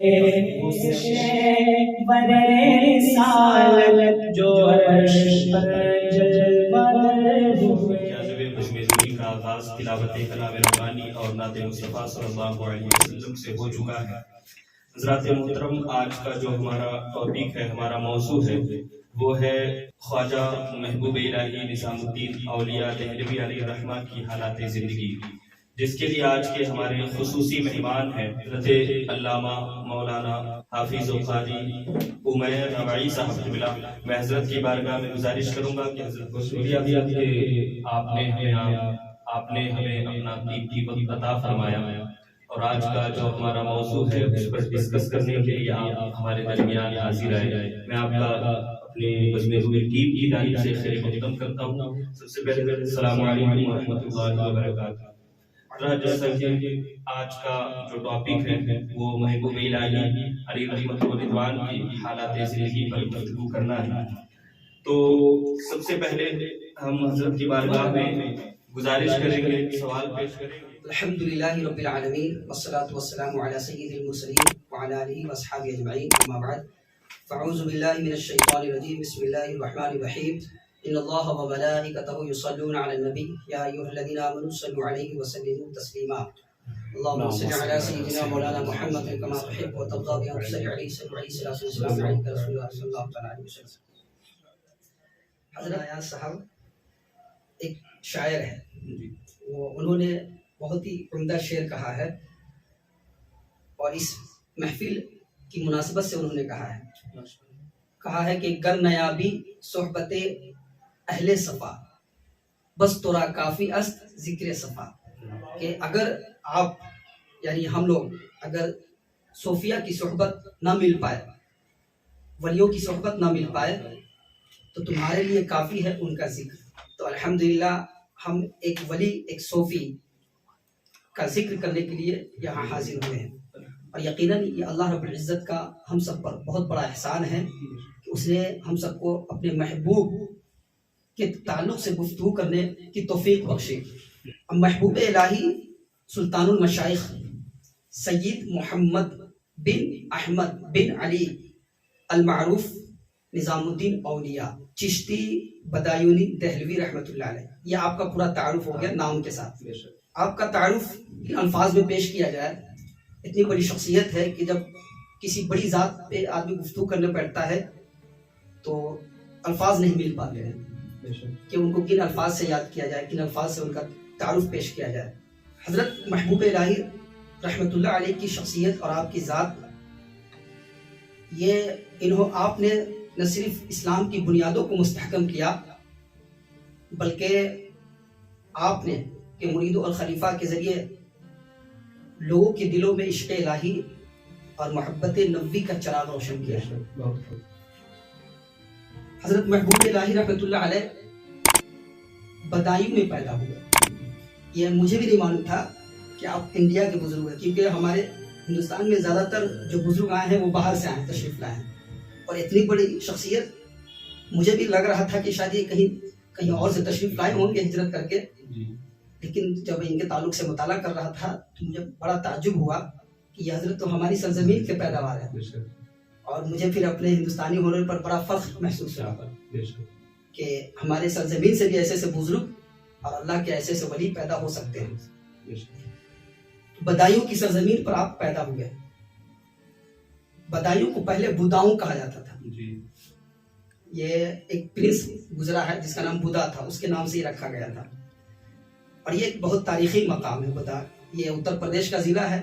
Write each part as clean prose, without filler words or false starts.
کا آغاز تلاوت کلام ربانی اور نعت مصطفیٰ صلی اللہ علیہ وسلم سے ہو چکا ہے۔ حضرات محترم، آج کا جو ہمارا ٹاپک ہے، ہمارا موضوع ہے، وہ ہے خواجہ محبوب الہی نظام الدین اولیاء دہلوی علیہ الرحمہ کی حالات زندگی، جس کے لیے آج کے ہمارے خصوصی مہمان ہیں حضرت علامہ مولانا حافظ و قاری عمیر رباعی صاحب قبلہ۔ میں حضرت کی بارگاہ میں گزارش کروں گا کہ حضرت کو شکریہ دیا کہ آپ نے ہمیں اپنا قیمتی وقت عطا فرمایا، اور آج کا جو ہمارا موضوع ہے اس پر ڈسکس کرنے کے لیے آپ ہمارے درمیان حاضر آئے۔ میں آپ کا اپنے مجمع ہوئے ٹیم کی جانب سے خیر مقدم کرتا ہوں۔ سب سے پہلے السلام علیکم ورحمۃ اللہ وبرکاتہ۔ جیسا کہ آج کا جو ٹاپک ہے وہ محبوب الہی علیہ رحمت و رضوان کی حالات زندگی پر گفتگو کرنا ہے، تو سب سے پہلے ہم حضرت کی بارگاہ میں گزارش کریں گے، سوال پیش کریں گے۔ الحمدللہ رب العالمین والصلاة والسلام علی سید المرسلین وعلی آلہ واصحابہ اجمعین، اما بعد فاعوذ باللہ من الشیطان الرجیم، بسم اللہ الرحمن الرحیم، ان اللہ وملائکتہ یصلون علی النبی یا ایھا الذین آمنوا صلوا علیہ وسلموا تسلیما، اللهم صل علی سیدنا مولانا محمد کما تحب وترضى بأن تصلی علیہ صلی علیہ وسلم علیہ رسول اللہ صلی اللہ علیہ وسلم۔ حضرت ایاز صاحب ایک شاعر ہے، انہوں نے بہت ہی عمدہ شعر کہا ہے، اور اس محفل کی مناسبت سے انہوں نے کہا ہے کہ گر نیابی صحبت اہل صفا بس تورا کافی است ذکر صفا، کہ اگر آپ یعنی ہم لوگ اگر صوفیہ کی صحبت نہ مل پائے، ولیوں کی صحبت نہ مل پائے، تو تمہارے لیے کافی ہے ان کا ذکر۔ تو الحمدللہ ہم ایک ولی، ایک صوفی کا ذکر کرنے کے لیے یہاں حاضر ہوئے ہیں، اور یقیناً یہ اللہ رب العزت کا ہم سب پر بہت بڑا احسان ہے کہ اس نے ہم سب کو اپنے محبوب کے تعلق سے گفتگو کرنے کی توفیق بخشی۔ محبوب الہی سلطان المشائخ سید محمد بن احمد بن علی المعروف نظام الدین اولیاء چشتی بدایونی دہلوی رحمۃ اللہ علیہ، یہ آپ کا پورا تعارف ہو گیا نام کے ساتھ۔ آپ کا تعارف ان الفاظ میں پیش کیا جائے، اتنی بڑی شخصیت ہے کہ جب کسی بڑی ذات پہ آدمی گفتگو کرنے بیٹھتا ہے تو الفاظ نہیں مل پاتے ہیں کہ ان کو کن الفاظ سے یاد کیا جائے، کن الفاظ سے ان کا تعارف پیش کیا جائے۔ حضرت محبوب الہی رحمۃ اللہ علیہ کی شخصیت اور آپ کی ذات، یہ آپ نے نہ صرف اسلام کی بنیادوں کو مستحکم کیا، بلکہ آپ نے کہ مرید الخلیفہ کے ذریعے لوگوں کے دلوں میں عشق الہی اور محبت نبوی کا چراغ روشن کیا۔ حضرت محبوب الہی رحمۃ اللہ علیہ بدایوں میں پیدا ہوئے، یہ مجھے بھی نہیں معلوم تھا کہ آپ انڈیا کے بزرگ ہیں، کیونکہ ہمارے ہندوستان میں زیادہ تر جو بزرگ آئے ہیں وہ باہر سے آئے ہیں، تشریف لائے ہیں، اور اتنی بڑی شخصیت مجھے بھی لگ رہا تھا کہ شاید یہ کہیں اور سے تشریف لائے ہوں گے ہجرت کر کے، لیکن جب ان کے تعلق سے مطالعہ کر رہا تھا تو مجھے بڑا تعجب ہوا کہ یہ حضرت تو ہماری سرزمین کے پیداوار ہے، اور مجھے پھر اپنے ہندوستانی ہونے پر بڑا فخر محسوس ہوا کہ ہمارے سرزمین سے بھی ایسے ایسے بزرگ اور اللہ کے ایسے ایسے ولی پیدا ہو سکتے ہیں۔ بدایوں کی سرزمین پر آپ پیدا ہوئے۔ بدایوں کو پہلے بداؤں کہا جاتا تھا، یہ ایک پرنس گزرا ہے جس کا نام بدا تھا، اس کے نام سے ہی رکھا گیا تھا، اور یہ ایک بہت تاریخی مقام ہے بدا۔ یہ اتر پردیش کا ضلع ہے،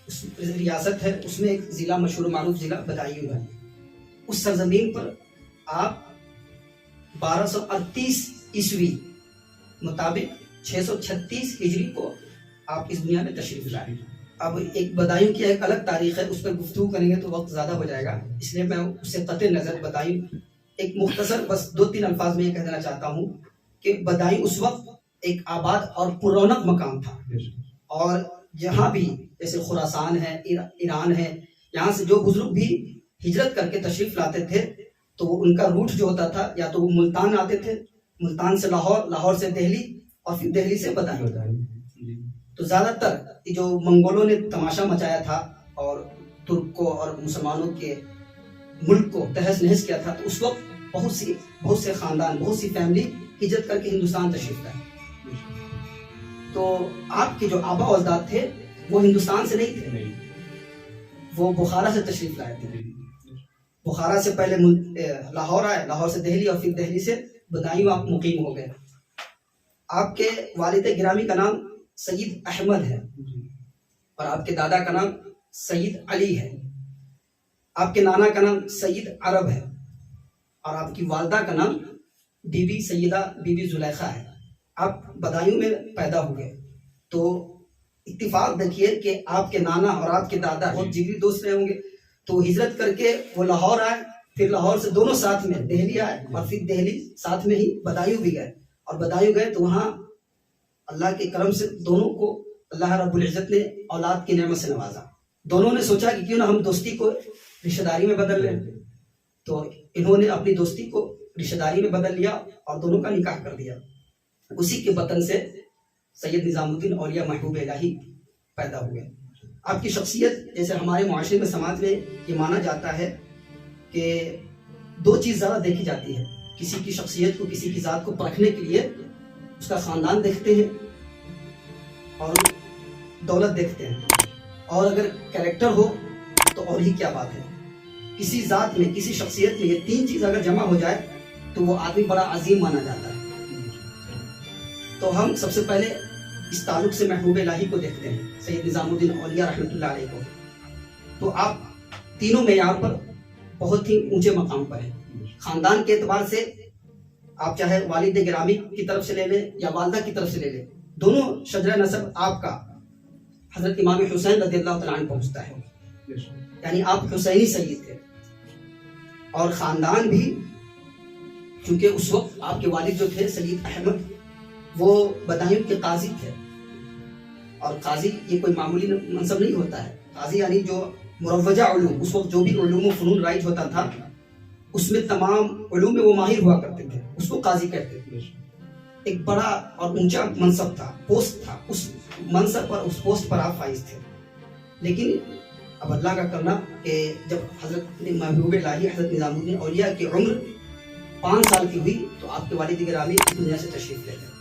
اس ریاست ہے، اس میں ایک ضلع مشہور معروف ضلع بدایوں ہے۔ اس سرزمین پر آپ 1238 عیسوی مطابق 636 ہجری کو آپ اس دنیا میں تشریف لائے۔ اب ایک بدایوں کی ایک الگ تاریخ ہے، اس پر گفتگو کریں گے تو وقت زیادہ ہو جائے گا، اس لیے میں اس سے قطع نظر بدایوں ایک مختصر بس 2-3 الفاظ میں یہ کہہ دینا چاہتا ہوں کہ بدایوں اس وقت ایک آباد اور پررونق مقام تھا، اور جہاں بھی جیسے خراسان ہے، ایران ہے، یہاں سے جو بزرگ بھی ہجرت کر کے تشریف لاتے تھے تو ان کا روٹ جو ہوتا تھا یا تو وہ ملتان آتے تھے، ملتان سے لاہور، لاہور سے دہلی، اور پھر دہلی سے بدایوں۔ تو زیادہ تر جو منگولوں نے تماشا مچایا تھا اور ترک کو اور مسلمانوں کے ملک کو تہس نہس کیا تھا، تو اس وقت بہت سے خاندان، بہت سی فیملی ہجرت کر کے ہندوستان تشریف لائے. تو آپ کے جو آبا و اجداد تھے وہ ہندوستان سے نہیں تھے، وہ بخارا سے تشریف لائے تھے. بخارا سے پہلے لاہور آئے، لاہور سے دہلی، اور پھر دہلی سے بدایوں آپ مقیم ہو گئے. آپ کے والد گرامی کا نام سید احمد ہے، اور آپ کے دادا کا نام سید علی ہے. آپ کے نانا کا نام سید عرب ہے، اور آپ کی والدہ کا نام بی بی سیدہ بی بی زلیخا ہے. آپ بدایوں میں پیدا ہوئے. تو اتفاق دیکھیے کہ آپ کے نانا اور آپ کے دادا بہت جگری دوست رہے ہوں گے. تو ہجرت کر کے وہ لاہور آئے، پھر لاہور سے دونوں ساتھ میں دہلی آئے، اور پھر دہلی ساتھ میں ہی بدایوں بھی گئے. اور بدایوں گئے تو وہاں اللہ کے کرم سے دونوں کو اللہ رب العزت نے اولاد کی نعمت سے نوازا. دونوں نے سوچا کہ کیوں نہ ہم دوستی کو رشتہ داری میں بدل لیں. تو انہوں نے اپنی دوستی کو رشتہ داری میں بدل لیا اور دونوں کا نکاح کر دیا. اسی کے وطن سے سید نظام الدین اولیاء محبوب الہی پیدا ہوئے. آپ کی شخصیت، جیسے ہمارے معاشرے میں سماج میں یہ مانا جاتا ہے کہ دو چیز زیادہ دیکھی جاتی ہے کسی کی شخصیت کو، کسی کی ذات کو پرکھنے کے لیے. اس کا خاندان دیکھتے ہیں اور دولت دیکھتے ہیں، اور اگر کریکٹر ہو تو اور ہی کیا بات ہے. کسی ذات میں، کسی شخصیت میں یہ تین چیز اگر جمع ہو جائے تو وہ آدمی بڑا عظیم مانا جاتا ہے. تو ہم سب سے پہلے اس تعلق سے محبوب الہی کو دیکھتے ہیں، سید نظام الدین اولیاء رحمۃ اللہ علیہ کو. تو آپ تینوں معیار پر بہت ہی اونچے مقام پر ہیں. خاندان کے اعتبار سے آپ چاہے والد گرامی کی طرف سے لے لیں یا والدہ کی طرف سے لے لیں، دونوں شجرہ نسب آپ کا حضرت امام حسین رضی اللہ تعالیٰ عنہ پہنچتا ہے. یعنی آپ حسینی سید تھے. اور خاندان بھی، چونکہ اس وقت آپ کے والد جو تھے سید احمد، وہ بدایوں کے قاضی تھے. اور قاضی یہ کوئی معمولی منصب نہیں ہوتا ہے. قاضی یعنی جو مروجہ علوم، اس وقت جو بھی علوم و فنون رائج ہوتا تھا اس میں تمام علوم میں وہ ماہر ہوا کرتے تھے، اس کو قاضی کہتے تھے. ایک بڑا اور اونچا منصب تھا، پوسٹ تھا. اس منصب پر، اس پوسٹ پر آپ فائز تھے. لیکن اب اللہ کا کرنا کہ جب حضرت محبوب الہی حضرت نظام الدین اولیاء کی عمر 5 سال کی ہوئی تو آپ کے والد گرامی اس دنیا سے تشریف لے گئے.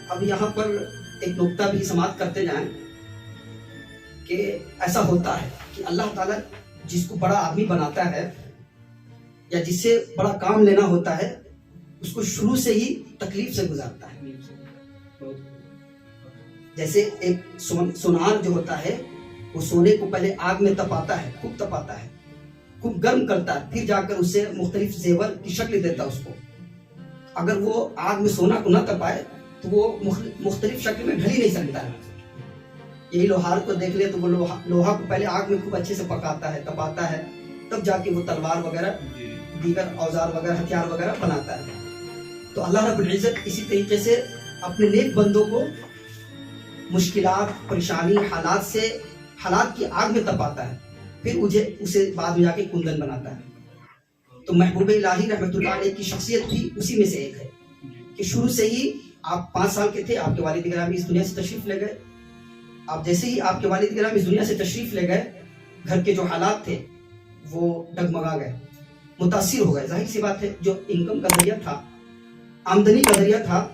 اب یہاں پر ایک نقطہ بھی سماعت کرتے جائیں کہ ایسا ہوتا ہے کہ اللہ تعالیٰ جس کو بڑا آدمی بناتا ہے یا جس سے بڑا کام لینا ہوتا ہے اس کو شروع سے ہی تکلیف سے گزارتا ہے. جیسے ایک سونار جو ہوتا ہے وہ سونے کو پہلے آگ میں تپاتا ہے، خوب تپاتا ہے، خوب گرم کرتا ہے، پھر جا کر اسے مختلف زیور کی شکل دیتا ہے. اس کو اگر وہ آگ میں سونا کو نہ تپائے تو وہ مختلف شکل میں ڈھل ہی نہیں سکتا ہے. یہی لوہار کو دیکھ لے تو وہ لوہا کو پہلے آگ میں خوب اچھے سے پکاتا ہے، تپاتا ہے، تب جا کے وہ تلوار وغیرہ، دیگر اوزار وغیرہ، ہتھیار وغیرہ بناتا ہے. تو اللہ رب العزت اسی طریقے سے اپنے نیک بندوں کو مشکلات، پریشانی، حالات کی آگ میں تپاتا ہے، پھر اسے بعد میں جا کے کندن بناتا ہے. تو محبوب الہی رحمۃ اللہ علیہ کی شخصیت بھی اسی میں سے ایک ہے کہ شروع سے ہی آپ 5 سال کے تھے، آپ کے والد گرامی اس دنیا سے تشریف لے گئے. آپ جیسے ہی آپ کے والد گرامی اس دنیا سے تشریف لے گئے، گھر کے جو حالات تھے وہ ڈگمگا گئے، متاثر ہو گئے. ظاہر سی بات ہے، جو انکم کا ذریعہ تھا، آمدنی کا ذریعہ تھا،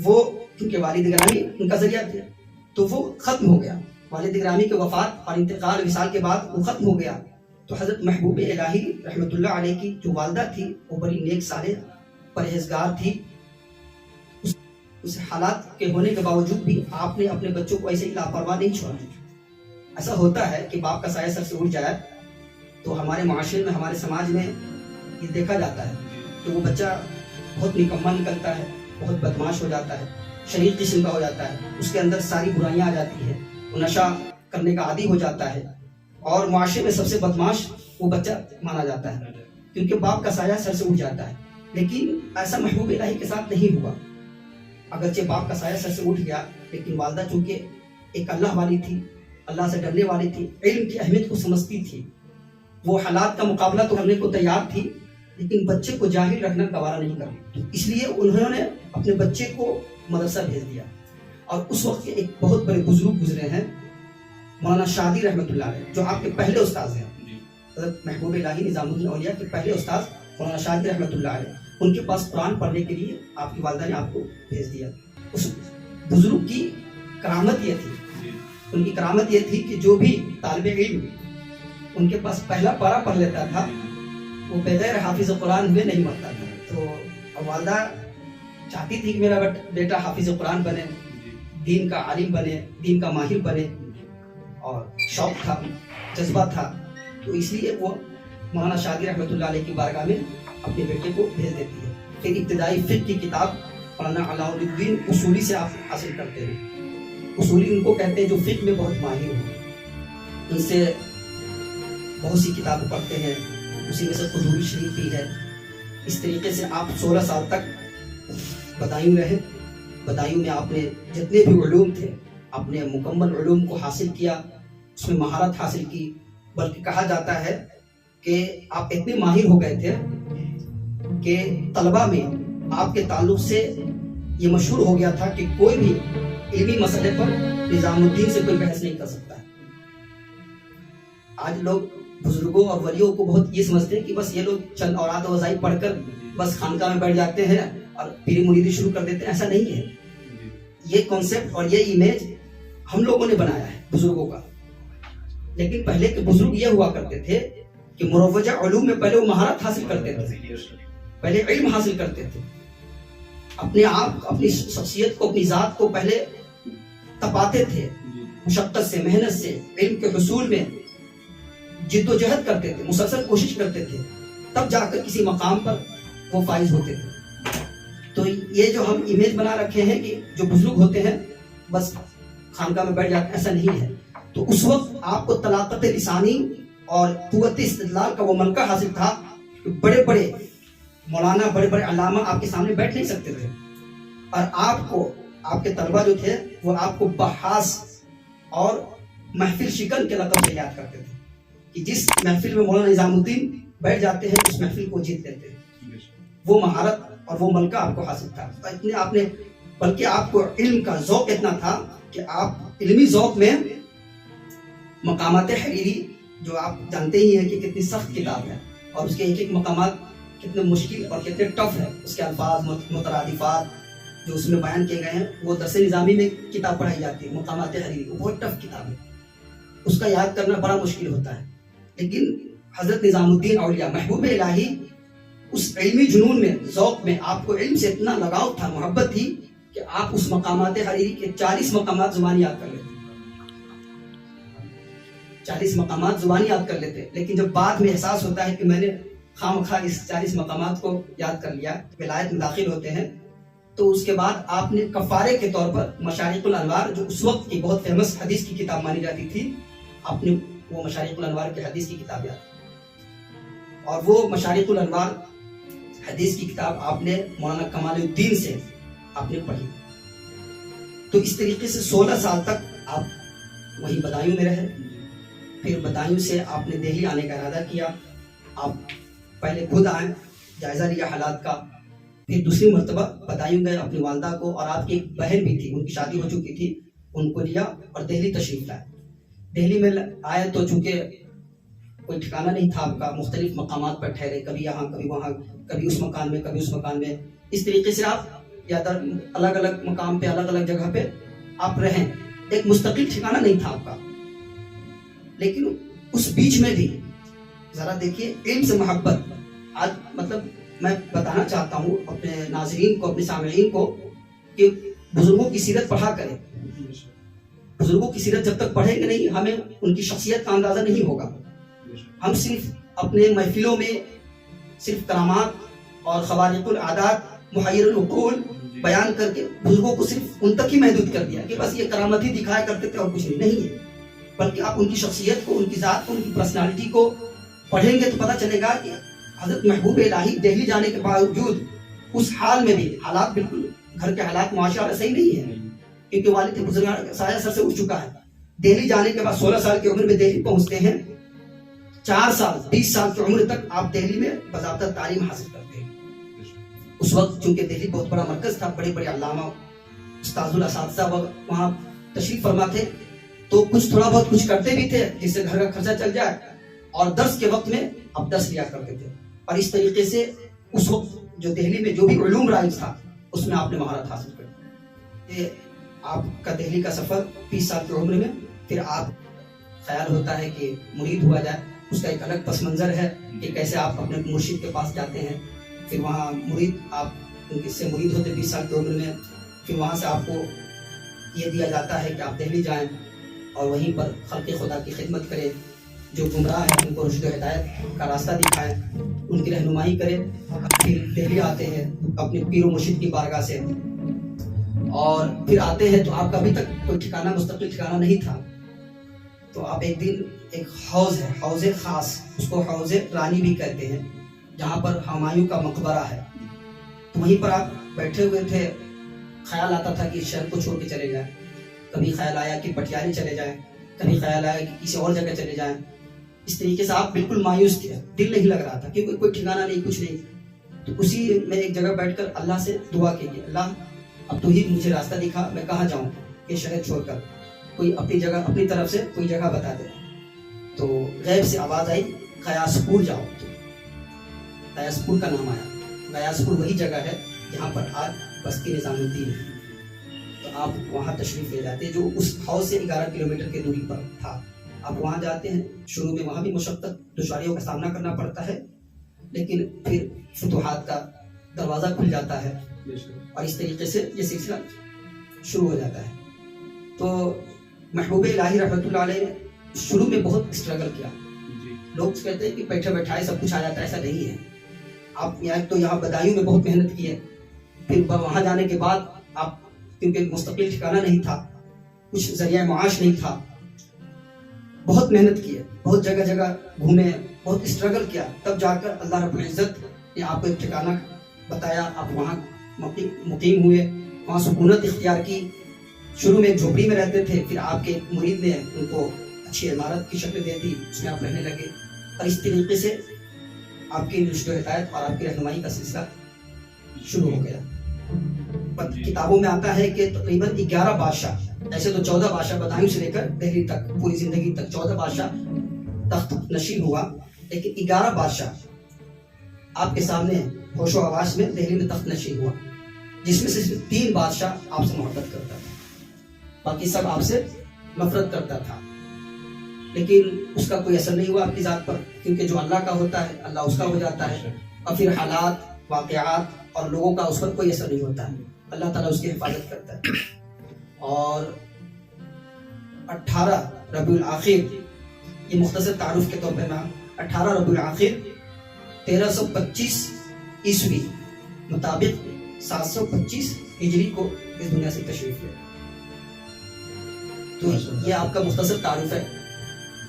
وہ کیونکہ والد گرامی ان کا ذریعہ تھے تو وہ ختم ہو گیا. والد گرامی کے وفات اور انتقال وصال کے بعد وہ ختم ہو گیا. تو حضرت محبوب الہی رحمۃ اللہ علیہ کی جو والدہ تھی وہ بڑی نیک صالح، پرہیزگار تھی. اس حالات کے ہونے کے باوجود بھی آپ نے اپنے بچوں کو ایسے ہی لاپرواہ نہیں چھوڑا. ایسا ہوتا ہے کہ باپ کا سایہ سر سے اٹھ جائے تو ہمارے معاشرے میں، ہمارے سماج میں یہ دیکھا جاتا ہے کہ وہ بچہ بہت نکما نکلتا ہے، بہت بدماش ہو جاتا ہے، شریر قسم کا ہو جاتا ہے، اس کے اندر ساری برائیاں آ جاتی ہیں، وہ نشہ کرنے کا عادی ہو جاتا ہے، اور معاشرے میں سب سے بدماش وہ بچہ مانا جاتا ہے کیونکہ باپ کا سایہ سر سے اٹھ جاتا ہے. لیکن ایسا محبوب الہی کے ساتھ نہیں ہوا. اگرچہ باپ کا سایہ سر سے اٹھ گیا لیکن والدہ چونکہ ایک اللہ والی تھی، اللہ سے ڈرنے والی تھی، علم کی اہمیت کو سمجھتی تھی، وہ حالات کا مقابلہ تو کرنے کو تیار تھی لیکن بچے کو جاہل رکھنا گوارا نہیں کرتی. اس لیے انہوں نے اپنے بچے کو مدرسہ بھیج دیا. اور اس وقت ایک بہت بڑے بزرگ گزرے ہیں مولانا شادی رحمتullah علیہ جو آپ کے پہلے استاذ ہیں، حضرت محبوب الہی نظام الدین اولیاء کے پہلے استاذ مولانا شادی رحمتullah علیہ، ان کے پاس قرآن پڑھنے کے لیے آپ کی والدہ نے آپ کو بھیج دیا. اس بزرگ کی کرامت یہ تھی، ان کی کرامت یہ تھی کہ جو بھی طالب علم ان کے پاس پہلا پارہ پڑھ لیتا تھا وہ بغیر حافظ قرآن ہوئے نہیں مرتا تھا. تو والدہ چاہتی تھی کہ میرا بیٹا حافظ قرآن بنے، دین کا عالم بنے، دین کا ماہر بنے، اور شوق تھا، جذبہ تھا. تو اس لیے وہ مولانا شادی رحمتullah علیہ کی بارگاہ میں اپنے بیٹے کو بھیج دیتی ہے. پھر ابتدائی فقہ کی کتاب مولانا علاء الدین اصولی سے آپ حاصل کرتے ہیں. اصولی ان کو کہتے ہیں جو فقہ میں بہت ماہر ہو، ان سے بہت سی کتابیں پڑھتے ہیں، اسی میں سے قدوری شریف بھی ہے. اس طریقے سے آپ 16 سال تک بدایوں رہے. بدایوں میں آپ نے جتنے بھی علوم تھے آپ نے مکمل علوم کو حاصل کیا، اس میں مہارت حاصل کی. بلکہ کہا جاتا ہے کہ آپ اتنے ماہر ہو گئے تھے کہ طلبہ میں آپ کے تعلق سے یہ مشہور ہو گیا تھا کہ کوئی بھی علمی مسئلے پر نظام الدین سے کوئی بحث نہیں کر سکتا ہے. آج لوگ بزرگوں اور ولیوں کو بہت یہ سمجھتے ہیں کہ بس یہ لوگ چند اوراد و وظائف پڑھ کر بس خانقاہ میں بیٹھ جاتے ہیں اور پیری مریدی شروع کر دیتے ہیں. ایسا نہیں ہے. یہ کانسیپٹ اور یہ امیج ہم لوگوں نے بنایا ہے بزرگوں کا. لیکن پہلے کے بزرگ یہ ہوا کرتے تھے کہ مروجہ علوم میں پہلے وہ مہارت حاصل کرتے تھے، پہلے علم حاصل کرتے تھے، اپنے آپ اپنی شخصیت کو اپنی ذات کو پہلے تپاتے تھے، مشقت سے محنت سے علم کے حصول میں جد و جہد کرتے تھے، مسلسل کوشش کرتے تھے، تب جا کر کسی مقام پر وہ فائز ہوتے تھے. تو یہ جو ہم امیج بنا رکھے ہیں کہ جو بزرگ ہوتے ہیں بس خانقاہ میں بیٹھ جاتے ہیں، ایسا نہیں ہے. تو اس وقت آپ کو طلاقت لسانی اور قوت استدلال کا وہ ملکہ حاصل تھا کہ بڑے بڑے مولانا، بڑے بڑے علامہ آپ کے سامنے بیٹھ نہیں سکتے تھے. اور آپ کو آپ کے طلبہ جو تھے وہ آپ کو بحاث اور محفل شکن کے لقب سے یاد کرتے تھے کہ جس محفل میں مولانا نظام الدین بیٹھ جاتے ہیں اس محفل کو جیت لیتے ہیں. وہ مہارت اور وہ ملکہ آپ کو حاصل تھا. اتنے آپ نے، بلکہ آپ کو علم کا ذوق اتنا تھا کہ آپ علمی ذوق میں مقامات حریری، جو آپ جانتے ہی ہیں کہ کتنی سخت کتاب ہے اور اس کے ایک ایک مقامات کتنے مشکل اور کتنے ٹف ہے، اس کے الفاظ مترادفات جو اس میں بیان کیے گئے ہیں، وہ درس نظامی میں کتاب پڑھائی جاتی ہے مقامات حریری، وہ بہت ٹف کتاب ہے، اس کا یاد کرنا بڑا مشکل ہوتا ہے. لیکن حضرت نظام الدین اولیاء محبوب الہی اس علمی جنون میں، ذوق میں، آپ کو علم سے اتنا لگاؤ تھا، محبت تھی کہ آپ اس مقامات حریری کے 40 مقامات زبانی یاد کر لیتے، 40 مقامات زبانی یاد کر لیتے. لیکن جب بعد میں احساس ہوتا ہے کہ میں نے خام خواہ اس 40 مقامات کو یاد کر لیا، ولایت میں داخل ہوتے ہیں، تو اس کے بعد آپ نے کفارے کے طور پر مشارق الانوار، جو اس وقت کی بہت فیمس حدیث کی کتاب مانی جاتی تھی، آپ نے وہ مشارق الانوار کی حدیث کی کتاب یاد. اور وہ مشارق الانوار حدیث کی کتاب آپ نے مولانا کمال الدین سے آپ نے پڑھی. تو اس طریقے سے 16 سال تک آپ وہی بدایوں میں رہے. پھر بدایوں سے آپ نے دہلی آنے کا ارادہ کیا. آپ پہلے خود آئے، جائزہ لیا حالات کا، پھر دوسری مرتبہ بدایوں گئے اپنی والدہ کو، اور آپ کی ایک بہن بھی تھی، ان کی شادی ہو چکی تھی، ان کو لیا اور دہلی تشریف لائے. دہلی میں آئے تو چونکہ کوئی ٹھکانہ نہیں تھا آپ کا، مختلف مقامات پر ٹھہرے، کبھی یہاں کبھی وہاں، کبھی اس مکان میں کبھی اس مکان میں. اس طریقے سے آپ یا الگ الگ مقام پہ، الگ الگ جگہ پہ آپ رہیں. ایک مستقل ٹھکانہ نہیں تھا آپ کا. لیکن اس بیچ میں بھی ذرا دیکھیے علم سے محبت. آج مطلب میں بتانا چاہتا ہوں اپنے ناظرین کو، اپنے سامعین کو، کہ بزرگوں کی سیرت پڑھا کریں. بزرگوں کی سیرت جب تک پڑھیں گے نہیں، ہمیں ان کی شخصیت کا اندازہ نہیں ہوگا. ہم صرف اپنے محفلوں میں صرف کرامات اور خوارق العادات، محیر العقول بیان کر کے بزرگوں کو صرف ان تک ہی محدود کر دیا کہ بس یہ کرامت ہی دکھایا کرتے تھے اور کچھ نہیں ہے. بلکہ آپ ان کی شخصیت کو، ان کی ذات کو، ان کی پرسنالٹی کو پڑھیں گے تو پتہ چلے گا کہ حضرت محبوب الہی دہلی جانے کے باوجود اس حال میں بھی، حالات بالکل گھر کے حالات معاشرہ صحیح نہیں ہے کیونکہ والد بزرگان کا سایہ سر سے اٹھ چکا ہے. دہلی جانے کے بعد 16 سال کی عمر میں دہلی پہنچتے ہیں. 4 سال 20 سال کی عمر تک آپ دہلی میں باضابطہ تعلیم حاصل کرتے ہیں. اس وقت چونکہ دہلی بہت بڑا مرکز تھا، بڑے بڑے علامہ، استاذ الاساتذہ وہاں تشریف فرما تھے، تو کچھ تھوڑا بہت کچھ کرتے بھی تھے جس سے گھر کا خرچہ چل جائے, اور درس کے وقت میں آپ درس لیا کرتے تھے. اور اس طریقے سے اس وقت جو دہلی میں جو بھی علوم رائج تھا اس میں آپ نے مہارت حاصل کر. یہ آپ کا دہلی کا سفر 20 سال کی عمر میں, پھر آپ خیال ہوتا ہے کہ مرید ہوا جائے. اس کا ایک الگ پس منظر ہے کہ کیسے آپ اپنے مرشد کے پاس جاتے ہیں, پھر وہاں مرید آپ اس سے مرید ہوتے 20 سال کی عمر میں. پھر وہاں سے آپ کو یہ دیا جاتا ہے کہ آپ دہلی جائیں اور وہیں پر خلق خدا کی خدمت کریں, جو گمراہ ہیں ان کو رشد و ہدایت کا راستہ دکھائیں, ان کی رہنمائی کریں. پھر دہلی آتے ہیں اپنے پیر و مرشد کی بارگاہ سے, اور پھر آتے ہیں تو آپ کا ابھی تک کوئی ٹھکانہ مستقل ٹھکانہ نہیں تھا. تو آپ ایک دن ایک حوض ہے, حوض خاص, اس کو حوض رانی بھی کہتے ہیں, جہاں پر ہمایوں کا مقبرہ ہے. تو وہیں پر آپ بیٹھے ہوئے تھے. خیال آتا تھا کہ اس شہر کو چھوڑ کے چلے جائیں. کبھی خیال آیا کہ پٹیاری چلے جائیں, کبھی خیال آیا کہ کسی اور جگہ چلے جائیں. اس طریقے سے آپ بالکل مایوس تھے, دل نہیں لگ رہا تھا کہ کوئی ٹھکانہ نہیں, کچھ نہیں. تو اسی میں ایک جگہ بیٹھ کر اللہ سے دعا کی, اللہ اب تو ہی مجھے راستہ دکھا, میں کہاں جاؤں یہ شہر چھوڑ کر, کوئی اپنی جگہ اپنی طرف سے کوئی جگہ بتا دے. تو غیب سے آواز آئی غیاث پور جاؤ. غیاث پور کا نام آیا. غیاث پور وہی جگہ ہے جہاں پر آج بستی نظام الدین ہے. تو آپ وہاں تشریف لے جاتے, جو اس حوض سے 11 کلومیٹر کی دوری پر تھا. آپ وہاں جاتے ہیں. شروع میں وہاں بھی مشقت دشواریوں کا سامنا کرنا پڑتا ہے, لیکن پھر فتوحات کا دروازہ کھل جاتا ہے, اور اس طریقے سے یہ سلسلہ شروع ہو جاتا ہے. تو محبوب الہی رحمۃ اللہ علیہ نے شروع میں بہت اسٹرگل کیا. لوگ کہتے ہیں کہ بیٹھے بیٹھائے سب کچھ آ جاتا ہے, ایسا نہیں ہے. آپ یہاں بدایوں میں بہت محنت کی ہے. پھر وہاں جانے کے بعد آپ, کیونکہ مستقل ٹھکانہ نہیں تھا, کچھ ذریعہ معاش نہیں تھا, بہت محنت کی ہے, بہت جگہ جگہ گھومے, بہت اسٹرگل کیا. تب جا کر اللہ رب العزت نے آپ کو ایک ٹھکانہ بتایا. آپ وہاں مقیم ہوئے, وہاں سکونت اختیار کی. شروع میں ایک جھوپڑی میں رہتے تھے, پھر آپ کے مرید نے ان کو اچھی عمارت کی شکل دے دی, اس میں آپ رہنے لگے. اور اس طریقے سے آپ کی رشد و ہدایت اور آپ کی رہنمائی کا سلسلہ شروع ہو گیا. کتابوں میں آتا ہے کہ تقریباً 11 بادشاہ, ایسے تو 14 بادشاہ بدایوں سے لے کر دہلی تک پوری زندگی تک 14 بادشاہ تخت نشین ہوا, لیکن 11 بادشاہ آپ کے سامنے ہوش و حواس میں دہلی میں تخت نشین ہوا, جس میں سے صرف 3 بادشاہ آپ سے محبت کرتا تھا, باقی سب آپ سے نفرت کرتا تھا. لیکن اس کا کوئی اثر نہیں ہوا آپ کی ذات پر, کیونکہ جو اللہ کا ہوتا ہے اللہ اس کا ہو جاتا ہے. اور پھر حالات, واقعات اور لوگوں کا اس پر کوئی اثر نہیں ہوتا ہے, اللہ تعالیٰ اس کی حفاظت کرتا ہے. اور 18 ربیع الاخر, یہ مختصر تعارف کے طور پر نام, 18 ربیع الاخر 1325 عیسوی مطابق 725 ہجری کو اس دنیا سے تشریف لے. تو یہ آپ کا مختصر تعارف ہے.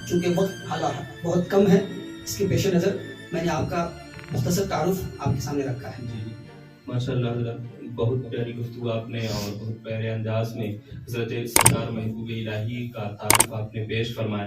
چونکہ وقت حالات بہت کم ہے, اس کے پیش نظر میں نے آپ کا مختصر تعارف آپ کے سامنے رکھا ہے. ماشاء اللہ حضرت, بہت پیاری گفتگو آپ نے اور بہت پیارے انداز میں حضرت سرکار محبوب الہی کا تعارف آپ نے پیش فرمایا.